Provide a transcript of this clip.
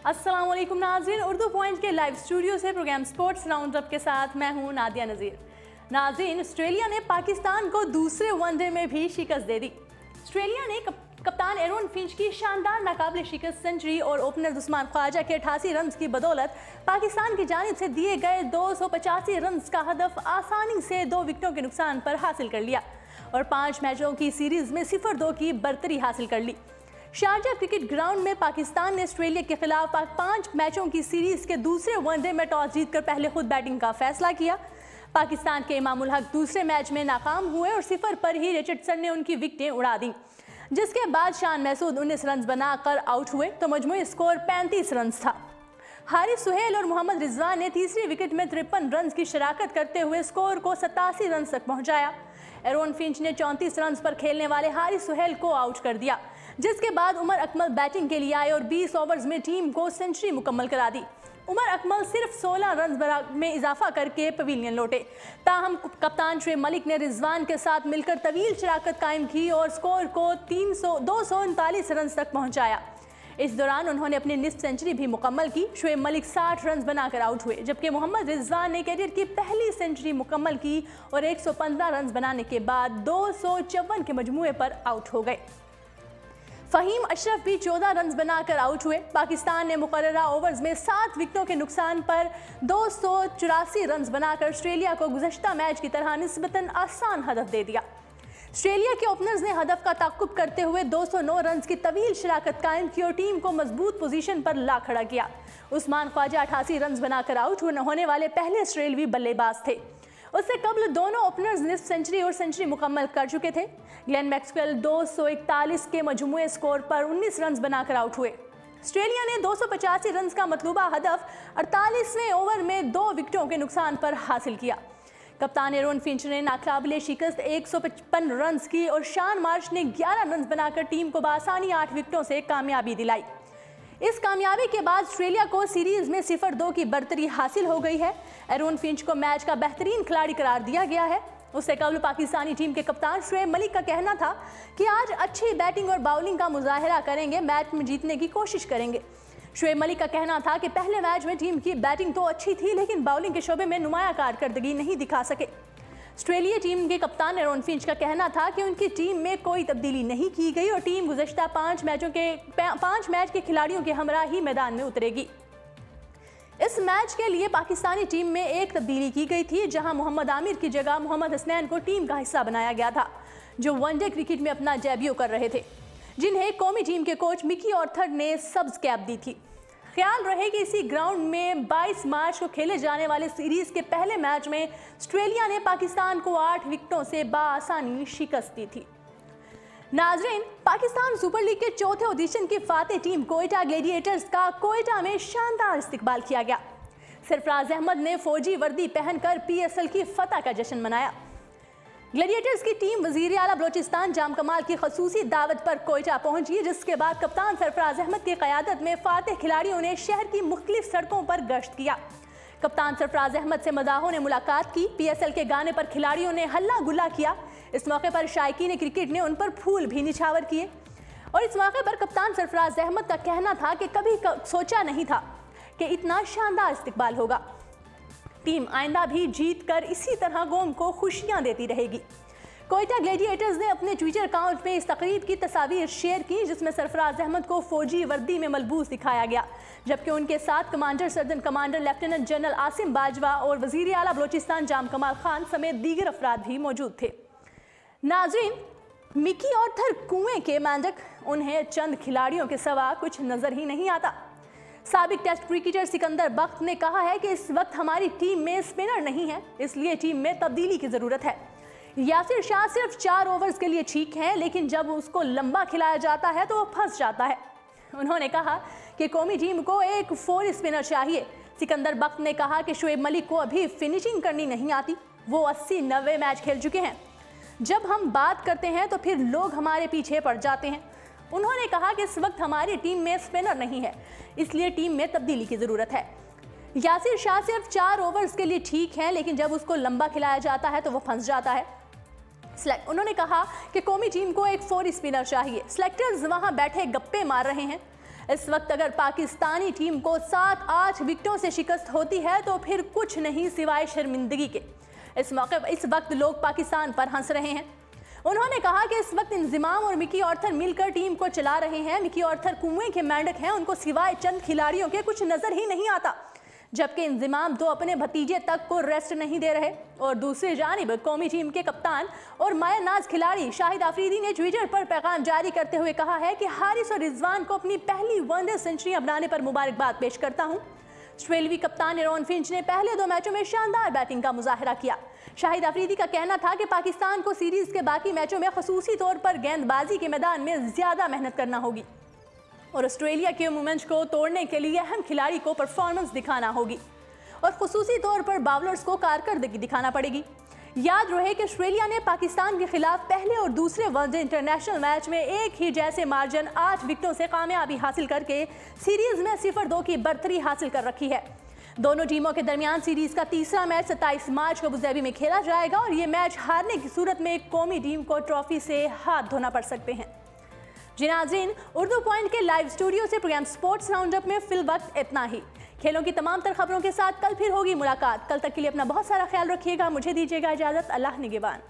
अस्सलाम वालेकुम नाज़रीन, उर्दू पॉइंट के लाइव स्टूडियो से प्रोग्राम स्पोर्ट्स राउंड अप के साथ मैं हूं नादिया नज़ीर। नाज़रीन, ऑस्ट्रेलिया ने पाकिस्तान को दूसरे वनडे में भी शिकस्त दे दी। ऑस्ट्रेलिया ने कप्तान एरोन फिंच की शानदार नाकाबिले शिकस्त सेंचुरी और ओपनर उस्मान ख्वाजा के 88 रन की बदौलत पाकिस्तान की जानिब से दिए गए 285 रन का हदफ आसानी से 2 विकेटों के नुकसान पर हासिल कर लिया और 5 मैचों की सीरीज में 0-2 की बरतरी हासिल कर ली। शारजा क्रिकेट ग्राउंड में पाकिस्तान ने ऑस्ट्रेलिया के खिलाफ 5 मैचों की सीरीज के दूसरे वनडे में टॉस जीतकर पहले खुद बैटिंग का फैसला किया। पाकिस्तान के इमामुल हक दूसरे मैच में नाकाम हुए और 0 पर ही रिचर्डसन ने उनकी विकेटें उड़ा दी, जिसके बाद शान महसूद 19 रन बनाकर आउट हुए तो मजमूई स्कोर 35 रन था। हारिस सुहेल और मोहम्मद रिजवान ने तीसरी विकेट में 53 रन की शराकत करते हुए स्कोर को 87 रन तक पहुंचाया। एरोन फिंच ने 34 रन पर खेलने वाले हारिस सुहेल को आउट कर दिया, जिसके बाद उमर अकमल बैटिंग के लिए आए और 20 ओवर्स में टीम को सेंचुरी मुकम्मल करा दी। उमर अकमल सिर्फ 16 रन में इजाफा करके पवेलियन लौटे। ताहम कप्तान शुएब मलिक ने रिजवान के साथ मिलकर तवील शराकत कायम की और स्कोर को 239 रन तक पहुंचाया। इस दौरान उन्होंने अपनी निस्फ सेंचुरी भी मुकम्मल की। शुएब मलिक 60 रन बनाकर आउट हुए, जबकि मोहम्मद रिजवान ने कैरियर की पहली सेंचुरी मुकम्मल की और 115 रन बनाने के बाद 254 के मजमूए पर आउट हो गए। फ़हीम अशरफ भी 14 रन बनाकर आउट हुए। पाकिस्तान ने मुकर्ररा ओवर्स में 7 विकेटों के नुकसान पर 284 रन बनाकर ऑस्ट्रेलिया को गुज़श्ता मैच की तरह निस्बतन आसान हदफ दे दिया। ऑस्ट्रेलिया के ओपनर्स ने हदफ का ताक़ुब करते हुए 209 रन की तवील शराकत कायम की और टीम को मजबूत पोजीशन पर ला खड़ा किया। उस्मान ख्वाजा 88 रन बनाकर आउट होने वाले पहले ऑस्ट्रेलवी बल्लेबाज थे। उससे कबल दोनों ओपनर्स निस्फ सेंचुरी और सेंचुरी मुकम्मल कर चुके थे। ग्लेन मैक्सवेल 241 के मजमूए स्कोर पर 19 रन बनाकर आउट हुए। ऑस्ट्रेलिया ने 285 रन का मतलूबा हदफ 48वें ओवर में 2 विकेटों के नुकसान पर हासिल किया। कप्तान एरोन फिंच ने नाकाबिले शिकस्त 155 रन की और शान मार्श ने 11 रन बनाकर टीम को बआसानी 8 विकेटों से कामयाबी दिलाई। इस कामयाबी के बाद ऑस्ट्रेलिया को सीरीज में 0-2 की बरतरी हासिल हो गई है। एरोन फिंच को मैच का बेहतरीन खिलाड़ी करार दिया गया है। उससे कबल पाकिस्तानी टीम के कप्तान शुएब मलिक का कहना था कि आज अच्छी बैटिंग और बाउलिंग का मुजाहिरा करेंगे, मैच में जीतने की कोशिश करेंगे। शुएब मलिक का कहना था कि पहले मैच में टीम की बैटिंग तो अच्छी थी, लेकिन बाउलिंग के शोबे में नुमाया कारकर्दगी नहीं दिखा सके। ऑस्ट्रेलिया टीम के कप्तान एरोन फिंच का कहना था कि उनकी टीम में कोई तब्दीली नहीं की गई और टीम गुज़श्ता 5 मैच के खिलाड़ियों के हमरा ही मैदान में उतरेगी। इस मैच के लिए पाकिस्तानी टीम में एक तब्दीली की गई थी, जहां मोहम्मद आमिर की जगह मोहम्मद हसनैन को टीम का हिस्सा बनाया गया था, जो वनडे क्रिकेट में अपना डेब्यू कर रहे थे, जिन्हें कौमी टीम के कोच मिकी ऑर्थर ने सब्ज कैप दी थी। ख्याल रहे कि इसी ग्राउंड में 22 मार्च को खेले जाने वाले सीरीज के पहले मैच में ऑस्ट्रेलिया ने पाकिस्तान को 8 विकेटों से बाआसानी शिकस्त दी थी। नाजरीन, पाकिस्तान सुपर लीग के चौथे ऑडिशन की फातेह टीम कोयटा ग्लेडिएटर्स का कोयटा में शानदार इस्तकबाल किया गया। सरफराज अहमद ने फौजी वर्दी पहनकर PSL की फतह का जश्न मनाया। ग्लेडिएटर्स की टीम वजीर आला बलोचिस्तान जाम कमाल की खसूसी दावत पर कोयटा पहुंची, जिसके बाद कप्तान सरफराज अहमद की क़यादत में फातेह खिलाड़ियों ने शहर की मुख्तलिफ सड़कों पर गश्त किया। कप्तान सरफराज अहमद से मदाहों ने मुलाकात की। PSL के गाने पर खिलाड़ियों ने हल्ला गुल्ला किया। इस मौके पर शायकीन क्रिकेट ने उन पर फूल भी निछावर किए और इस मौके पर कप्तान सरफराज अहमद का कहना था कि कभी सोचा नहीं था कि इतना शानदार इस्तकबाल होगा। टीम आइंदा भी जीत कर इसी तरह कौम को खुशियां देती रहेगी। कोयटा ग्लेडिएटर्स ने अपने ट्विटर अकाउंट में इस तकरीब की तस्वीर शेयर की, जिसमें सरफराज अहमद को फौजी वर्दी में मलबूस दिखाया गया, जबकि उनके साथ commander surgeon commander lieutenant general Asim Bajwa और वजीर आला बलोचिस्तान जाम कमाल खान समेत दीगर अफराद भी मौजूद थे। नाजरीन, मिकी ऑर्थर कुएं के मेंढक, उन्हें चंद खिलाड़ियों के सिवा कुछ नजर ही नहीं आता। साबिक टेस्ट क्रिकेटर सिकंदर बख्त ने कहा है कि इस वक्त हमारी टीम में स्पिनर नहीं है, इसलिए टीम में तब्दीली की ज़रूरत है। यासिर शाह सिर्फ 4 ओवर्स के लिए ठीक है, लेकिन जब उसको लंबा खिलाया जाता है तो वो फंस जाता है। उन्होंने कहा कि कौमी टीम को एक 4 स्पिनर चाहिए। सिकंदर बख्त ने कहा कि शुएब मलिक को अभी फिनिशिंग करनी नहीं आती, वो 80-90 मैच खेल चुके हैं। जब हम बात करते हैं तो फिर लोग हमारे पीछे पड़ जाते हैं। उन्होंने कहा कि इस वक्त हमारी टीम में स्पिनर नहीं है, इसलिए टीम में तब्दीली की ज़रूरत है। यासिर शाह सिर्फ 4 ओवर्स के लिए ठीक है, लेकिन जब उसको लंबा खिलाया जाता है तो वो फंस जाता है। उन्होंने कहा कि कौमी टीम को एक 4 स्पिनर चाहिए। सिलेक्टर्स वहां बैठे गप्पे मार रहे हैं। इस वक्त अगर पाकिस्तानी टीम को 7-8 विकेटों से शिकस्त होती है तो फिर कुछ नहीं सिवाय शर्मिंदगी के। इस वक्त लोग पाकिस्तान पर हंस रहे हैं। उन्होंने कहा कि इस वक्त इंजिमाम और मिकी ऑर्थर मिलकर टीम को चला रहे हैं। मिकी ऑर्थर कुएं के मेंढक हैं, उनको सिवाय चंद खिलाड़ियों के कुछ नजर ही नहीं आता, जबकि इंजिमाम तो अपने भतीजे तक को रेस्ट नहीं दे रहे। और दूसरी जानिब कौमी टीम के कप्तान और मायरनाज खिलाड़ी शाहिद अफरीदी ने ट्विटर पर पैगाम जारी करते हुए कहा है कि हारिस और रिजवान को अपनी पहली वनडे सेंचुरी बनाने पर मुबारकबाद पेश करता हूं। ऑस्ट्रेलियावी कप्तान एरॉन फिंच ने पहले 2 मैचों में शानदार बैटिंग का मुजाहरा किया। शाहिद अफरीदी का कहना था कि पाकिस्तान को सीरीज के बाकी मैचों में खसूसी तौर पर गेंदबाजी के मैदान में ज्यादा मेहनत करना होगी और ऑस्ट्रेलिया के मोमेंट को तोड़ने के लिए अहम खिलाड़ी को परफॉर्मेंस दिखाना होगी और खुसूसी तौर पर बाउलर्स को कारकर्दगी दिखाना पड़ेगी। याद रहे कि ऑस्ट्रेलिया ने पाकिस्तान के खिलाफ पहले और दूसरे वनडे इंटरनेशनल मैच में एक ही जैसे मार्जिन 8 विकेटों से कामयाबी हासिल करके सीरीज में 0-2 की बढ़तरी हासिल कर रखी है। दोनों टीमों के दरमियान सीरीज का तीसरा मैच 27 मार्च को अबुधाबी में खेला जाएगा और ये मैच हारने की सूरत में कौमी टीम को ट्रॉफी से हाथ धोना पड़ सकते हैं। जी नाज़रीन, उर्दू पॉइंट के लाइव स्टूडियो से प्रोग्राम स्पोर्ट्स राउंडअप में फिल वक्त इतना ही। खेलों की तमाम तर खबरों के साथ कल फिर होगी मुलाकात। कल तक के लिए अपना बहुत सारा ख्याल रखिएगा। मुझे दीजिएगा इजाज़त। अल्लाह निगहबान।